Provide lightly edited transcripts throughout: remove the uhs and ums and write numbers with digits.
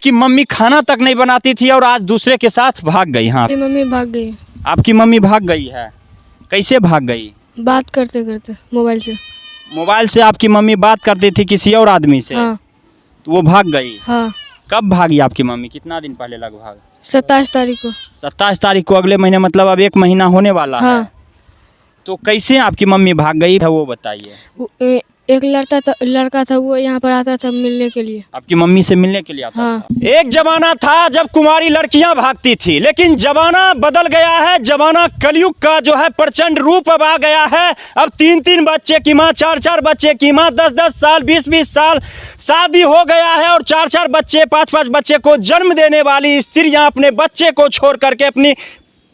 इसकी मम्मी खाना तक नहीं बनाती थी और आज दूसरे के साथ भाग गई। हाँ, मम्मी भाग गई। आपकी मम्मी भाग गई है, कैसे भाग गई? बात करते करते मोबाइल से। मोबाइल से आपकी मम्मी बात करती थी किसी और आदमी से? हाँ। तो वो भाग गई। हाँ। कब भागी आपकी मम्मी, कितना दिन पहले लगभग? 27 तारीख को। 27 तारीख को, अगले महीने, मतलब अब 1 महीना होने वाला है। हाँ। तो कैसे आपकी मम्मी भाग गई था वो बताइए। एक लड़का था वो यहाँ पर आता था मिलने के लिए। आपकी मम्मी से मिलने के लिए आता हाँ। था। एक जमाना था जब कुमारी लड़कियां भागती थी, लेकिन जमाना बदल गया है। जमाना कलयुग का जो है प्रचंड रूप अब आ गया है। अब 3-3 बच्चे की माँ, 4-4 बच्चे की माँ, 10-10 साल, 20-20 साल शादी हो गया है और 4-4 बच्चे, 5-5 बच्चे को जन्म देने वाली स्त्रियां अपने बच्चे को छोड़ करके, अपनी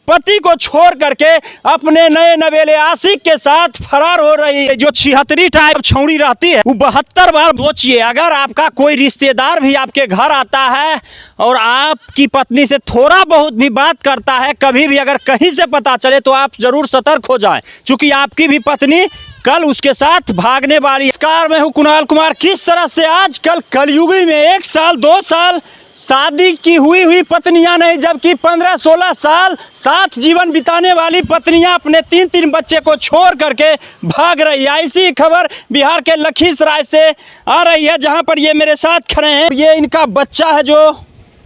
पति को छोड़ करके अपने नए नवेले आशिक के साथ फरार हो रही है। जो 76 टाइप छौड़ी रहती है वो 72 बार सोचिए, अगर आपका कोई रिश्तेदार भी आपके घर आता है और आपकी पत्नी से थोड़ा बहुत भी बात करता है, कभी भी अगर कहीं से पता चले तो आप जरूर सतर्क हो जाएं, क्योंकि आपकी भी पत्नी कल उसके साथ भागने वाली। नमस्कार, मैं हूं कुणाल कुमार। किस तरह से आजकल कलयुगी में 1 साल 2 साल शादी की हुई पत्नियां नहीं, जबकि 15-16 साल साथ जीवन बिताने वाली पत्नियां अपने 3-3 बच्चे को छोड़ करके भाग रही है। ऐसी खबर बिहार के लखीसराय से आ रही है, जहां पर ये मेरे साथ खड़े हैं। ये इनका बच्चा है जो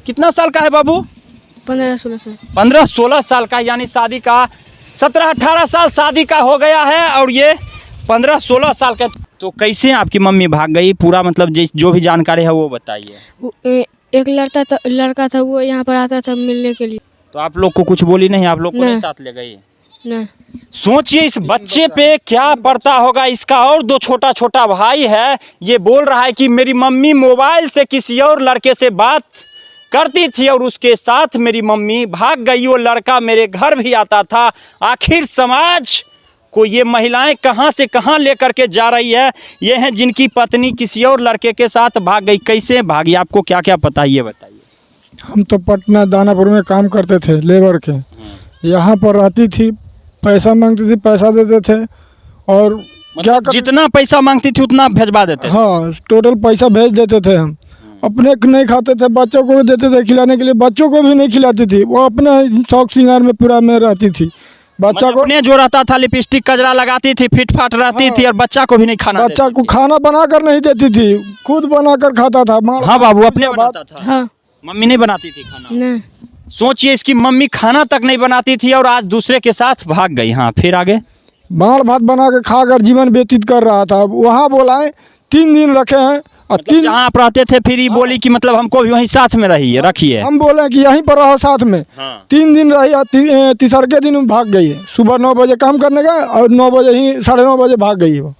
कितना साल का है बाबू? 15-16 साल। 15-16 साल का, यानी शादी का 17-18 साल शादी का हो गया है और ये 15-16 साल का। तो कैसे आपकी मम्मी भाग गई, पूरा मतलब जो भी जानकारी है वो बताइए। एक लड़का था वो यहाँ पर आता था मिलने के लिए। तो आप लोग को कुछ बोली नहीं, आप लोग को नहीं साथ ले गई? नहीं। सोचिए इस बच्चे पे क्या पड़ता होगा। इसका और 2 छोटा भाई है, ये बोल रहा है कि मेरी मम्मी मोबाइल से किसी और लड़के से बात करती थी और उसके साथ मेरी मम्मी भाग गई। वो लड़का मेरे घर भी आता था। आखिर समाज को ये महिलाएं कहां से कहां लेकर के जा रही है। ये हैं जिनकी पत्नी किसी और लड़के के साथ भाग गई। कैसे भागी, आपको क्या क्या पता है ये बताइए। हम तो पटना दानापुर में काम करते थे, लेबर के। यहाँ पर रहती थी, पैसा मांगती थी, पैसा देते थे और क्या जितना पैसा मांगती थी उतना भेजवा देते? हाँ, टोटल पैसा भेज देते थे। हम अपने नहीं खाते थे, बच्चों को भी देते थे खिलाने के लिए। बच्चों को भी नहीं खिलाती थी, वो अपने शौक श्रृंगार में पूरा में रहती थी। बच्चा को अपने जो रहता था, लिपस्टिक कजरा लगाती थी, फिट फाट रहती थी और बच्चा को भी नहीं खाना, बच्चा को खाना बनाकर नहीं देती थी, खुद बनाकर खाता था। हाँ बाबू, अपने बनाता था। हाँ। मम्मी नहीं बनाती थी खाना? नहीं। सोचिए इसकी मम्मी खाना तक नहीं बनाती थी और आज दूसरे के साथ भाग गई। हाँ, फिर आगे? बाढ़ भात बना के खाकर जीवन व्यतीत कर रहा था। वहाँ बोला 3 दिन रखे हैं और मतलब जहाँ आप रहते थे फिर ही बोली कि मतलब हमको भी वहीं साथ में रखिए। हम बोले कि यहीं पर रहो साथ में। हाँ। 3 दिन रही और तीसरे दिन भाग गई है। सुबह 9 बजे काम करने का और 9 बजे ही 9:30 बजे भाग गई है वो।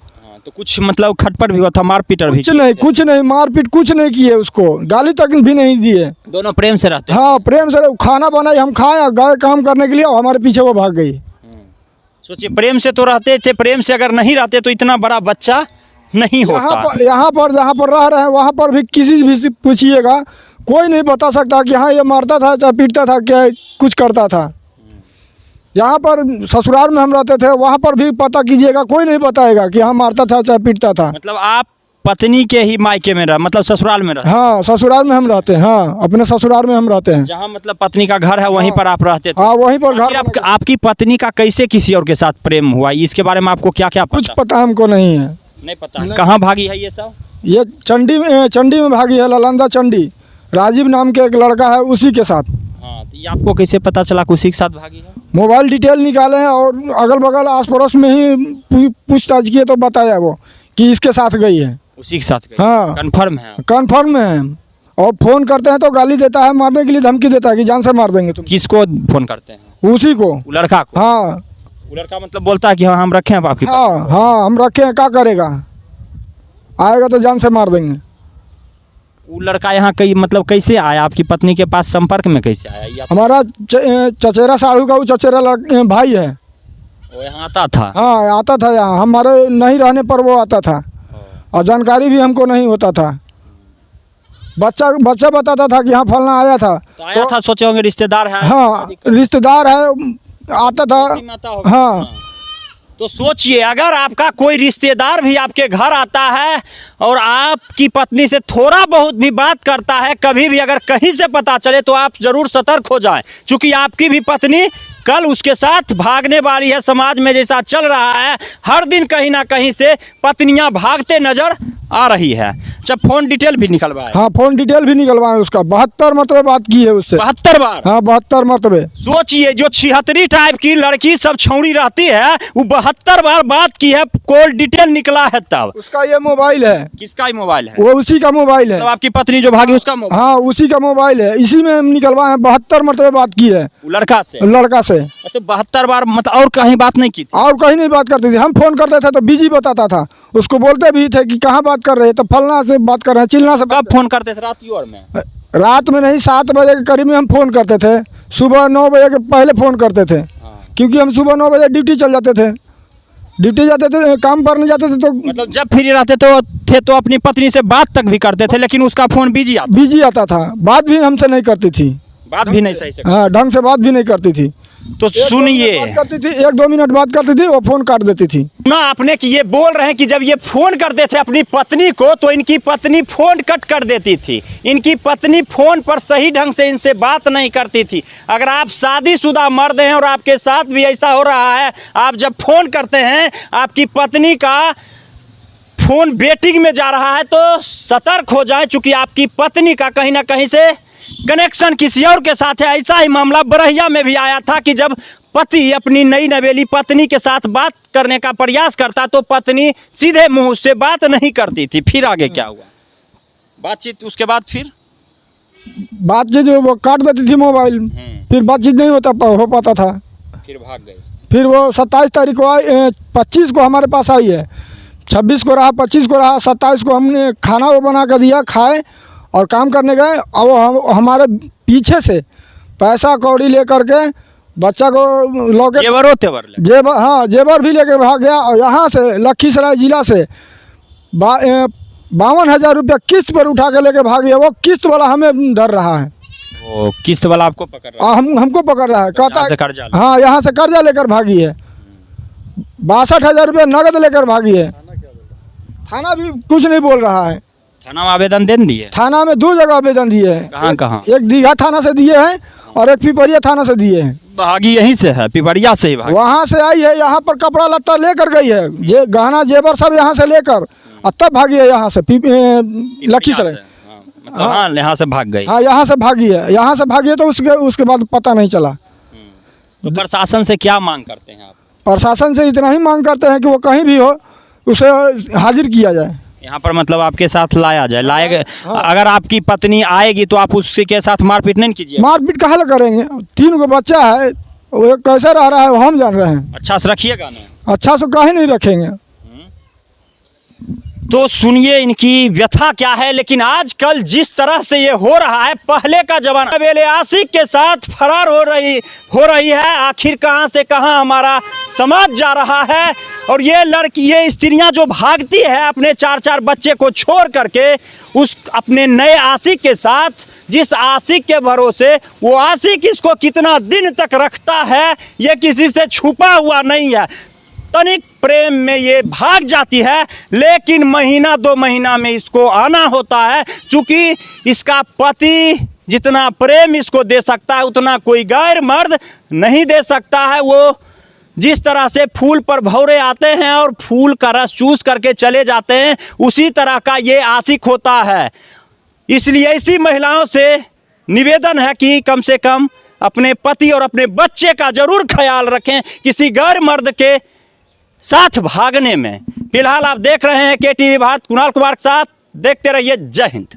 तो कुछ मतलब खटपट भी हुआ था, मारपीट भी? कुछ नहीं, मारपीट कुछ नहीं किए, उसको गाली तक भी नहीं दिए। दोनों प्रेम से रहते? हाँ, प्रेम से। खाना बनाई, हम खाए, गए काम करने के लिए, हमारे पीछे वो भाग गई। सोचिए, प्रेम से तो रहते थे, प्रेम से अगर नहीं रहते तो इतना बड़ा बच्चा नहीं होता। यहाँ पर जहाँ पर रह रहे हैं वहाँ पर भी किसी भी पूछिएगा, कोई नहीं बता सकता कि हाँ ये मारता था, चाहे पीटता था, क्या कुछ करता था। यहाँ पर ससुराल में हम रहते थे, वहाँ पर भी पता कीजिएगा, कोई नहीं बताएगा कि हाँ मारता था चाहे पीटता था। मतलब आप पत्नी के ही मायके में मतलब ससुराल में रहते? हाँ, ससुराल में हम रहते हैं। हाँ, अपने ससुराल में हम रहते हैं। जहाँ मतलब पत्नी का घर है वहीं पर आप रहते थे? हाँ, वहीं पर घर। आपकी पत्नी का कैसे किसी और के साथ प्रेम हुआ, इसके बारे में आपको क्या क्या कुछ पता हमको नहीं है। नहीं पता? कहाँ भागी है ये सब? ये चंडी में भागी है, ललंदा चंडी। राजीव नाम के एक लड़का है, उसी के साथ। हाँ, तो ये आपको कैसे पता चला कि उसी के साथ भागी है? मोबाइल डिटेल निकाले हैं और अगल बगल आस पड़ोस में ही पूछताछ किए तो बताया वो कि इसके साथ गई है। उसी के साथ गई? हाँ, कन्फर्म है? कन्फर्म है। और फोन करते हैं तो गाली देता है, मारने के लिए धमकी देता है कि जान से मार देंगे तुम। किसको फोन करते हैं? उसी को, लड़का को? हाँ। वो लड़का मतलब बोलता है कि हाँ हम रखे हैं आपकी? हाँ हाँ, हम रखे हैं, क्या करेगा, आएगा तो जान से मार देंगे। वो लड़का यहाँ कई मतलब कैसे आया आपकी पत्नी के पास, संपर्क में कैसे आया? हमारा चचेरा साहू का वो चचेरा भाई है, वो यहाँ आता था? हाँ, आता था यहाँ, हमारे नहीं रहने पर वो आता था और जानकारी भी हमको नहीं होता था। बच्चा बताता था कि हाँ फलना आया था। तो आया था, सोचे होंगे रिश्तेदार है। हाँ, रिश्तेदार है, आता था। हाँ, तो सोचिए, अगर आपका कोई रिश्तेदार भी आपके घर आता है और आपकी पत्नी से थोड़ा बहुत भी बात करता है, कभी भी अगर कहीं से पता चले तो आप जरूर सतर्क हो जाएं, क्योंकि आपकी भी पत्नी कल उसके साथ भागने वाली है। समाज में जैसा चल रहा है, हर दिन कहीं ना कहीं से पत्नियां भागते नजर आ रही है। जब फोन डिटेल भी निकलवाए, हाँ फोन डिटेल भी निकलवाए उसका, 72 मरतबे बात की है उससे। 72 बार? हाँ 72 मरतबे। सोचिए, जो 76 टाइप की लड़की सब छौड़ी रहती है, वो 72 बार बात की है, कॉल डिटेल निकला है तब। उसका ये मोबाइल है। किसका ही मोबाइल है? वो उसी का मोबाइल है। तो आपकी पत्नी जो भागी उसका मोबाइल? हाँ उसी का मोबाइल है, इसी में हम निकलवाए हैं। 72 मरतबे बात की है वो लड़का से? लड़का से। तो 72 बार मतलब और कहीं बात नहीं की थी? और कहीं नहीं बात करती थी। हम फोन करते थे तो बिजी बताता था, उसको बोलते भी थे कि कहाँ बात कर रहे हैं, तो फलना से बात कर रहे हैं, चिलना से। कब फोन करते थे? रात की ओर में? रात में नहीं, 7 बजे के करीब में हम फोन करते थे। सुबह 9 बजे के पहले फोन करते थे, क्योंकि हम सुबह 9 बजे ड्यूटी चल जाते थे। ड्यूटी जाते थे, काम करने जाते थे, तो मतलब जब फ्री रहते तो अपनी पत्नी से बात तक भी करते थे, लेकिन उसका फोन बिजी आता था। बात भी हमसे नहीं करती थी, बात भी नहीं सही से। हाँ ढंग से बात भी नहीं करती थी। तो सुनिए, बात करती थी, 1-2 मिनट बात करती थी, वो फोन काट देती थी ना। आपने कि ये बोल रहे हैं कि जब ये फोन करते थे अपनी पत्नी को, तो इनकी पत्नी फोन कट कर देती थी। इनकी पत्नी फोन पर सही ढंग से इनसे बात नहीं करती थी। अगर आप शादीशुदा मर्द हैं और आपके साथ भी ऐसा हो रहा है, आप जब फोन करते हैं आपकी पत्नी का फोन वेटिंग में जा रहा है, तो सतर्क हो जाएं, चूंकि आपकी पत्नी का कहीं ना कहीं से कनेक्शन किसी और के साथ है। ऐसा ही मामला बरहिया में भी आया था कि जब पति अपनी नई नवेली पत्नी के सात बात करने का प्रयास करता तो पत्नी सीधे मुंह से बात नहीं करती थी। फिर आगे क्या हुआ? बातचीत उसके बाद फिर बातचीत जो वो काट देती थी मोबाइल, फिर बातचीत नहीं हो पाता था। फिर भाग गई। फिर वो 27 तारीख को आई, 25 को हमारे पास आई है। 26 को रहा, 25 को रहा, 27 को हमने खाना वो बना कर दिया, खाए और काम करने गए। और वो हमारे पीछे से पैसा कौड़ी लेकर के बच्चा को लॉकेट जेवर, हाँ जेवर भी लेकर भाग गया। और यहाँ से लखीसराय जिला से 52,000 रुपया किस्त पर उठा के लेके भाग गया। वो किस्त वाला हमें डर रहा है। वो किस्त वाला आपको पकड़ रहा है? हमको पकड़ रहा है, कहता है कर्जा। हाँ यहाँ से कर्जा लेकर भागी है। 62,000 रुपया नगद लेकर भागी है। थाना भी कुछ नहीं बोल रहा है। थाना में आवेदन दे दिए? थाना में 2 जगह आवेदन दिए हैं। कहाँ कहाँ? एक दीघा थाना से दिए हैं और एक पिपरिया थाना से दिए हैं। भागी यहीं से है? पिपरिया से ही भागी? वहाँ से आई है, यहाँ पर कपड़ा लत्ता लेकर गई है, ये गहना जेवर सब यहाँ से लेकर और तब भागी है यहाँ से लखीसराय। हाँ यहाँ से भाग गई। हाँ यहाँ से भागी है, यहाँ से भागी है। तो उसके बाद पता नहीं चला। तो प्रशासन से क्या मांग करते हैं आप? प्रशासन से इतना ही मांग करते हैं कि वो कहीं भी हो उसे हाजिर किया जाए। यहाँ पर मतलब आपके साथ लाया जाए। हाँ। अगर आपकी पत्नी आएगी तो आप उसके के साथ मारपीट नहीं कीजिए? मारपीट कहाँ ले करेंगे? 3 को बच्चा है, वो कैसे रह रहा है वो हम जान रहे हैं। अच्छा से रखिएगा ना? अच्छा से काहे नहीं रखेंगे। तो सुनिए इनकी व्यथा क्या है। लेकिन आजकल जिस तरह से ये हो रहा है, पहले का जमाना बेले आशिक के साथ फरार हो रही है। आखिर कहां से कहां हमारा समाज जा रहा है। और ये स्त्रियां जो भागती है अपने 4-4 बच्चे को छोड़ करके उस अपने नए आशिक के साथ, जिस आशिक के भरोसे वो आशिक इसको कितना दिन तक रखता है ये किसी से छुपा हुआ नहीं है। तनिक प्रेम में ये भाग जाती है, लेकिन महीना 2 महीना में इसको आना होता है। चूंकि इसका पति जितना प्रेम इसको दे सकता है उतना कोई गैर मर्द नहीं दे सकता है। वो जिस तरह से फूल पर भौरे आते हैं और फूल का रस चूस करके चले जाते हैं, उसी तरह का ये आशिक होता है। इसलिए ऐसी महिलाओं से निवेदन है कि कम से कम अपने पति और अपने बच्चे का जरूर ख्याल रखें किसी गैर मर्द के साथ भागने में। फिलहाल आप देख रहे हैं KTV भारत, कुणाल कुमार के साथ। देखते रहिए। जय हिंद।